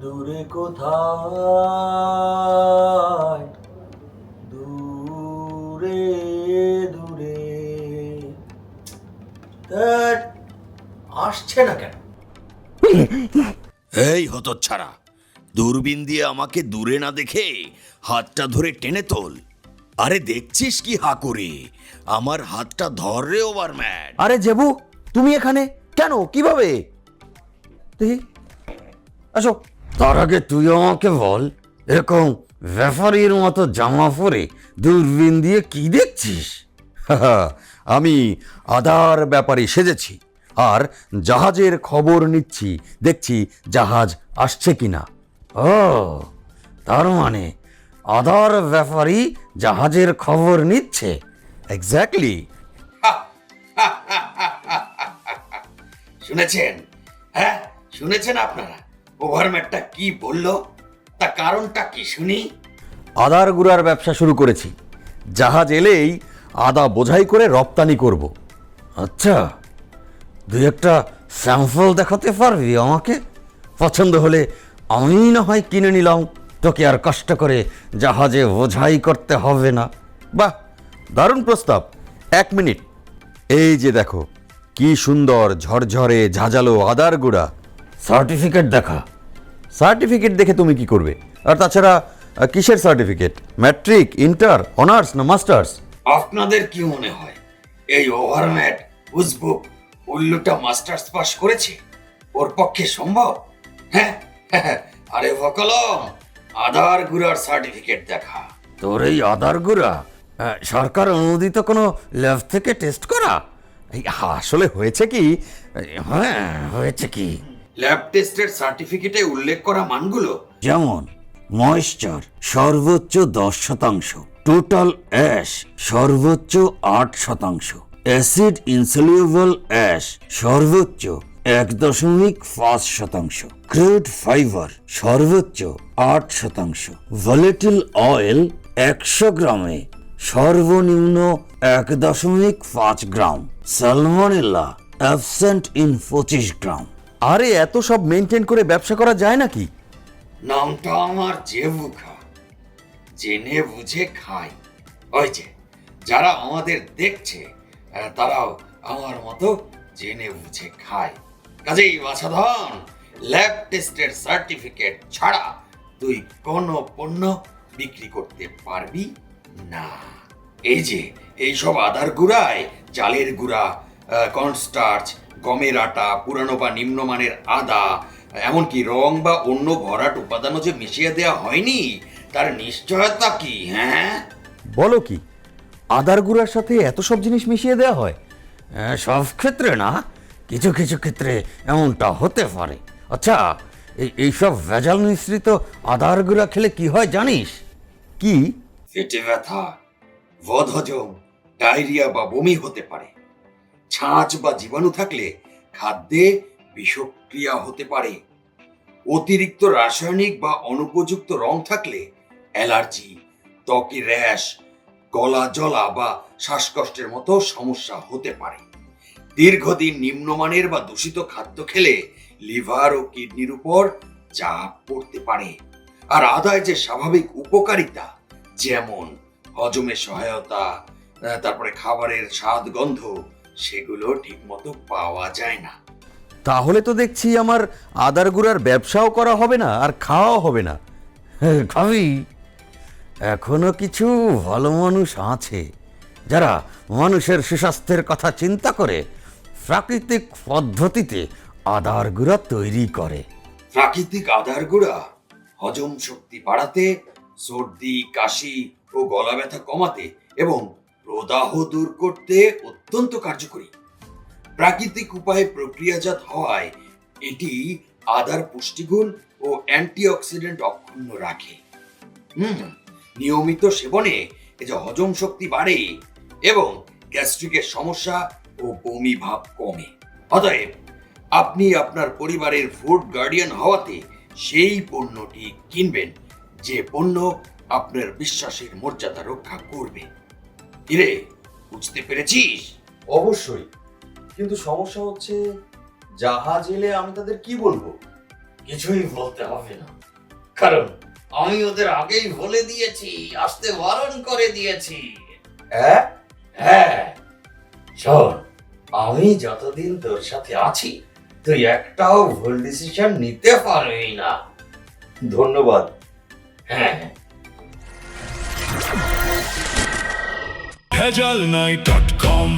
দূরে কোথায়, দূরে দূরে। ধ্যাৎ, আসছে না কেন? এই হতচ্ছাড়া, দূরবীন দিয়ে আমাকে দূরে না দেখে হাতটা ধরে টেনে তোল। আরে দেখছিস কি হা করে? আমার হাতটা ধর রে ওভারম্যান। আরে জেবু, তুমি এখানে কেন? কিভাবে? দেখি, আসো। তার আগে তুই আমাকে বল, এরকম রেফারির মতো জামা পরে দূরবীন দিয়ে কি দেখছিস? আমি আদার ব্যাপারে সেজেছি আর জাহাজের খবর নিচ্ছি, দেখছি জাহাজ আসছে কিনা। ও, তার মানে আদার ব্যাপারই জাহাজের খবর নিচ্ছে। এক্স্যাক্টলি। শুনেছেন? হ্যাঁ, শুনেছেন আপনারা ওভারম্যানটা কি বললো? তা কারণটা কি শুনি। আদার গুঁড়ার ব্যবসা শুরু করেছি, জাহাজ এলেই আদা বোঝাই করে রপ্তানি করব। আচ্ছা, দুই একটা স্যাম্পল দেখাতে পারবি আমাকে? পছন্দ হলে আমি না হয় কিনে নিলাম, তোকে আর কষ্ট করে জাহাজে বোঝাই করতে হবে না। বাহ, দারুণ প্রস্তাব। 1 মিনিট, এই যে দেখো কি সুন্দর ঝরঝরে ঝাঁঝালো আদার গুঁড়া। সার্টিফিকেট দেখা। সার্টিফিকেট দেখে তুমি কি করবে? আর তাছাড়া কিসের সার্টিফিকেট? ম্যাট্রিক, ইন্টার, অনার্স না মাস্টার্স? আপনাদের কি মনে হয় এই ওভারম্যান উজবুক উল্লুটা মাস্টার্স পাস করেছে? ওর পক্ষে সম্ভব? হ্যাঁ, আরে ভকলম, আধার গুড়ার সার্টিফিকেট দেখা। তোর এই আদার গুঁড়া সরকার অনুমোদিত কোনো ল্যাব থেকে টেস্ট করা? এই আসলে হয়েছে কি? হ্যাঁ, হয়েছে কি? ল্যাব টেস্টের সার্টিফিকেটে উল্লেখ করা মানগুলো যেমন ময়েশ্চার সর্বোচ্চ 10%, টোটাল অ্যাশ সর্বোচ্চ 8%, অ্যাসিড ইনসলিউবল অ্যাশ সর্বোচ্চ 1.5%, ক্রুড ফাইবার সর্বোচ্চ 8%, ভোলেটিল অয়েল 100 গ্রামে সর্বনিম্ন 1.5 গ্রাম, সালমোনেলা অ্যাবসেন্ট ইন 25 গ্রাম। আরে এত সব মেনটেন করে ব্যবসা করা যায় নাকি? নামটা আমার জেবু খা, জেনে বুঝে খাই। ওই যে যারা আমাদের দেখছে তারাও আমার মতো জেনে বুঝে খায়। কাজেই বাছাধন, ল্যাব টেস্টের সার্টিফিকেট ছাড়া তুই কোনো পণ্য বিক্রি করতে পারবি না। এই যে এইসব আদার গুঁড়ায় চালের গুঁড়া, কর্নস্টার্চ, গমের আটা, পুরানো বা নিম্নমানের আদা, এমনকি রং বা অন্য ভরাট উপাদানও যে মিশিয়ে দেওয়া হয়নি, তার নিশ্চয়তা কি? হ্যাঁ, বলো কি, আদার গুঁড়ার সাথে এত সব জিনিস মিশিয়ে দেওয়া হয়? সব ক্ষেত্রে না, কিছু কিছু ক্ষেত্রে এমনটা হতে পারে। আচ্ছা, এইসব ভেজাল মিশ্রিত আদার গুঁড়া খেলে কি হয় জানিস? কি? পেটে ব্যথা, বদহজম, ডায়রিয়া বা বমি হতে পারে। ছাঁচ বা জীবাণু থাকলে খাদ্যে বিষক্রিয়া হতে পারে। অতিরিক্ত রাসায়নিক বা অনুপযুক্ত রং থাকলে অ্যালার্জি, ত্বকে র্যাশ, গলা জ্বলা বা শ্বাসকষ্টের মতো সমস্যা হতে পারে। দীর্ঘদিন নিম্নমানের বা দূষিত খাদ্য খেলে লিভার ও কিডনির উপর চাপ পড়তে পারে। আর আদায় যে স্বাভাবিক উপকারিতা, যেমন হজমে সহায়তা, তারপরে খাবারের স্বাদ গন্ধ, সেগুলো ঠিকমতো পাওয়া যায় না। তাহলে তো দেখছি আমার আদার গুঁড়ার ব্যবসাও করা হবে না আর খাওয়াও হবে না। খাবি? এখনো কিছু ভালো মানুষ আছে যারা মানুষের সুস্বাস্থ্যের কথা চিন্তা করে প্রাকৃতিক পদ্ধতিতে আদার গুঁড়া তৈরি করে। প্রাকৃতিক আদার গুঁড়া হজম শক্তি বাড়াতে, সর্দি, কাশি ও গলা ব্যথা কমাতে এবং প্রদাহ দূর করতে অত্যন্ত কার্যকরী। প্রাকৃতিক উপায়ে প্রক্রিয়াজাত হওয়ায় এটি আদার পুষ্টিগুণ ও অ্যান্টিঅক্সিডেন্ট অক্ষুণ্ণ রাখে। নিয়মিত সেবনে এই যে হজম শক্তি বাড়ে এবং গ্যাস্ট্রিকের সমস্যা ও বমি ভাব কমে। অতএব আপনি আপনার পরিবারের ফুড গার্ডিয়ান হওয়াতে সেই পণ্যটি কিনবেন যে পণ্য আপনার বিশ্বাসের মর্যাদা রক্ষা করবে। কিরে, বুঝতে পেরেছিস? অবশ্যই, কিন্তু সমস্যা হচ্ছে জাহাজ এলে আমি তাদের কি বলবো? কিছুই বলতে হবে না, কারণ আমি ওদের আগেই বলে দিয়েছি, আসতে বারণ করে দিয়েছি। হ্যাঁ? হ্যাঁ, শোন, আমি যতদিন তোর সাথে আছি তুই একটাও ভুল ডিসিশন নিতে পারবি না। ধন্যবাদ। হ্যাঁ। ভেজাল নাই .com